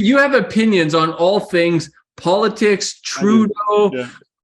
You have opinions on all things politics, Trudeau,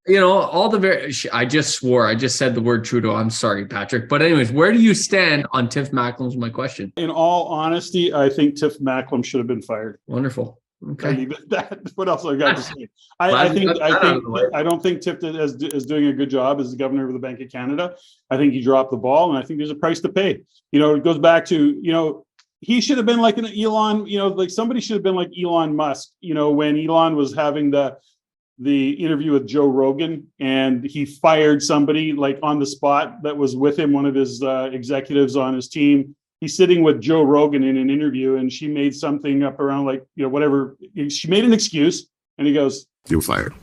all the I just swore. I just said the word Trudeau. I'm sorry, Patrick. But anyways, where do you stand on Tiff Macklem's my question? In all honesty, I think Tiff Macklem should have been fired. Wonderful. Okay. I leave it at that. What else I got to say? I don't think Tiff is doing a good job as the governor of the Bank of Canada. I think he dropped the ball, and I think there's a price to pay. It goes back to, he should have been like an Elon, like somebody should have been like Elon Musk, when Elon was having the interview with Joe Rogan, and he fired somebody like on the spot that was with him, one of his executives on his team. He's sitting with Joe Rogan in an interview, and she made something up around like, whatever. She made an excuse, and he goes, "You're fired."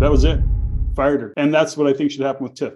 That was it. Fired her. And that's what I think should happen with Tiff.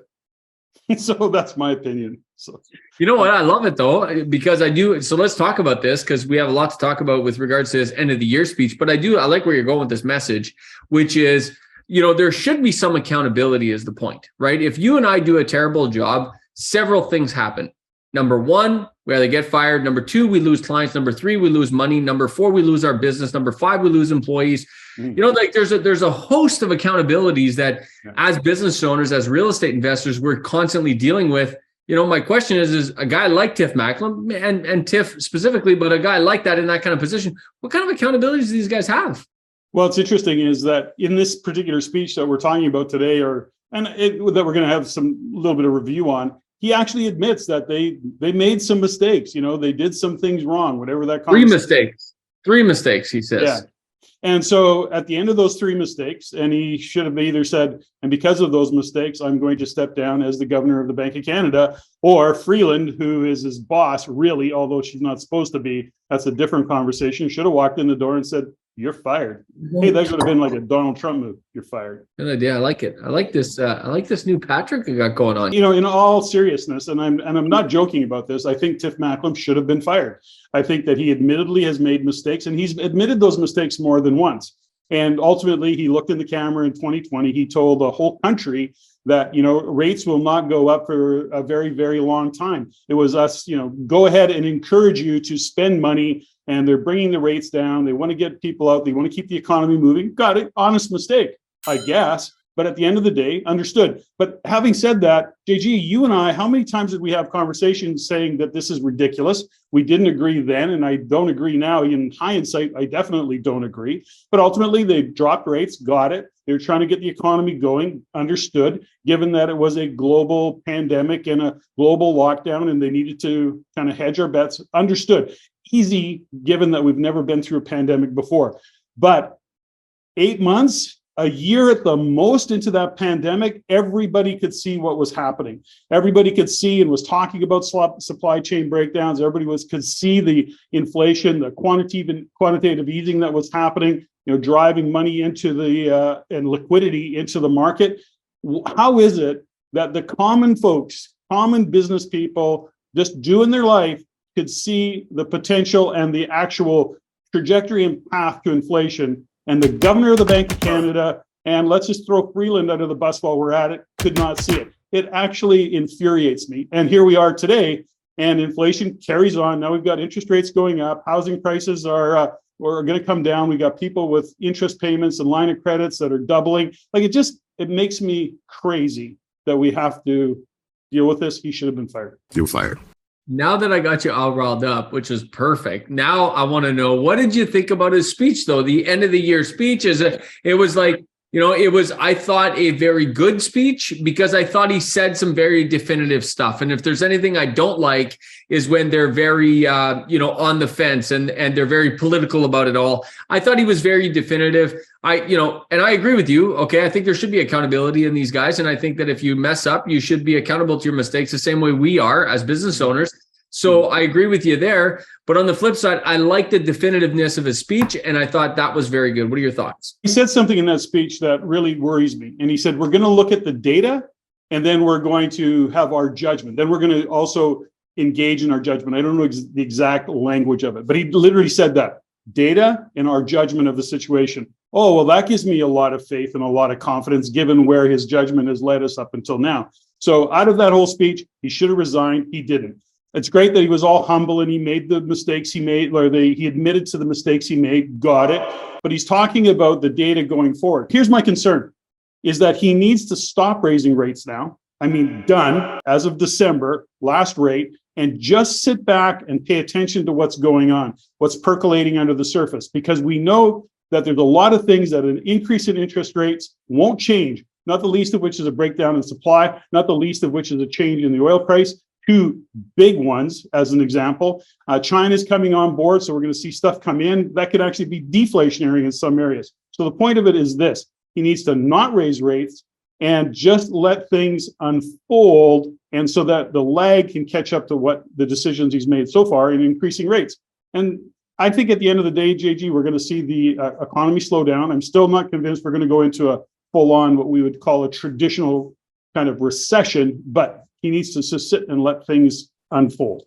So that's my opinion. So, you know what? I love it though, because I do. So let's talk about this, because we have a lot to talk about with regards to this end of the year speech. But I like where you're going with this message, which is, there should be some accountability is the point, right? If you and I do a terrible job, several things happen. Number one, we either get fired. Number two, we lose clients. Number three, we lose money. Number four, we lose our business. Number five, we lose employees. Like there's a host of accountabilities that as business owners, as real estate investors, we're constantly dealing with. My question is a guy like Tiff Macklem and Tiff specifically, but a guy like that in that kind of position, what kind of accountabilities do these guys have? Well, it's interesting is that in this particular speech that we're talking about today, that we're going to have some little bit of review on, he actually admits that they made some mistakes. They did some things wrong, whatever that. Three mistakes, he says. Yeah. And so at the end of those three mistakes, and he should have either said, and because of those mistakes, I'm going to step down as the governor of the Bank of Canada, or Freeland, who is his boss, really, although she's not supposed to be. That's a different conversation. Should have walked in the door and said, "You're fired." Hey, that would have been like a Donald Trump move. You're fired. Good idea. I like it. I like this. I like this new Patrick we got going on. In all seriousness, and I'm not joking about this, I think Tiff Macklem should have been fired. I think that he admittedly has made mistakes, and he's admitted those mistakes more than once. And ultimately, he looked in the camera in 2020. He told the whole country that, rates will not go up for a very, very long time. It was us, go ahead and encourage you to spend money. And they're bringing the rates down. They want to get people out. They want to keep the economy moving. Got it. Honest mistake, I guess. But at the end of the day, understood. But having said that, JG, you and I, how many times did we have conversations saying that this is ridiculous? We didn't agree then, and I don't agree now. In hindsight, I definitely don't agree. But ultimately, they dropped rates, got it. They were trying to get the economy going, understood, given that it was a global pandemic and a global lockdown, and they needed to kind of hedge our bets, understood. Easy, given that we've never been through a pandemic before. But 8 months, a year at the most into that pandemic, everybody could see what was happening. Everybody could see and was talking about supply chain breakdowns. Everybody could see the inflation, the quantitative easing that was happening, driving money into the and liquidity into the market. How is it that the common folks, common business people, just doing their life, could see the potential and the actual trajectory and path to inflation, and the governor of the Bank of Canada, and let's just throw Freeland under the bus while we're at it, could not see it? It actually infuriates me. And here we are today, and inflation carries on. Now we've got interest rates going up. Housing prices are going to come down. We got people with interest payments and line of credits that are doubling. Like it makes me crazy that we have to deal with this. He should have been fired. You're fired. Now that I got you all riled up, which is perfect. Now I want to know, what did you think about his speech, though? The end of the year speech, it was like, I thought a very good speech, because I thought he said some very definitive stuff. And if there's anything I don't like, is when they're very, on the fence and they're very political about it all. I thought he was very definitive. And I agree with you. Okay. I think there should be accountability in these guys. And I think that if you mess up, you should be accountable to your mistakes the same way we are as business owners. So I agree with you there. But on the flip side, I like the definitiveness of his speech, and I thought that was very good. What are your thoughts? He said something in that speech that really worries me. And he said, we're going to look at the data, and then we're going to have our judgment. Then we're going to also engage in our judgment. I don't know the exact language of it, but he literally said that. Data and our judgment of the situation. Oh, well, that gives me a lot of faith and a lot of confidence, given where his judgment has led us up until now. So out of that whole speech, he should have resigned. He didn't. It's great that he was all humble and he made the mistakes he made, or he admitted to the mistakes he made, got it. But he's talking about the data going forward. Here's my concern, is that he needs to stop raising rates now. I mean, done as of December, last rate, and just sit back and pay attention to what's going on, what's percolating under the surface, because we know that there's a lot of things that an increase in interest rates won't change, not the least of which is a breakdown in supply, not the least of which is a change in the oil price. Two big ones, as an example. China's coming on board, so we're going to see stuff come in that could actually be deflationary in some areas. So the point of it is this: he needs to not raise rates and just let things unfold, and so that the lag can catch up to what the decisions he's made so far in increasing rates. And I think at the end of the day, JG, we're going to see the economy slow down. I'm still not convinced we're going to go into a full-on, what we would call a traditional kind of recession, but he needs to just sit and let things unfold.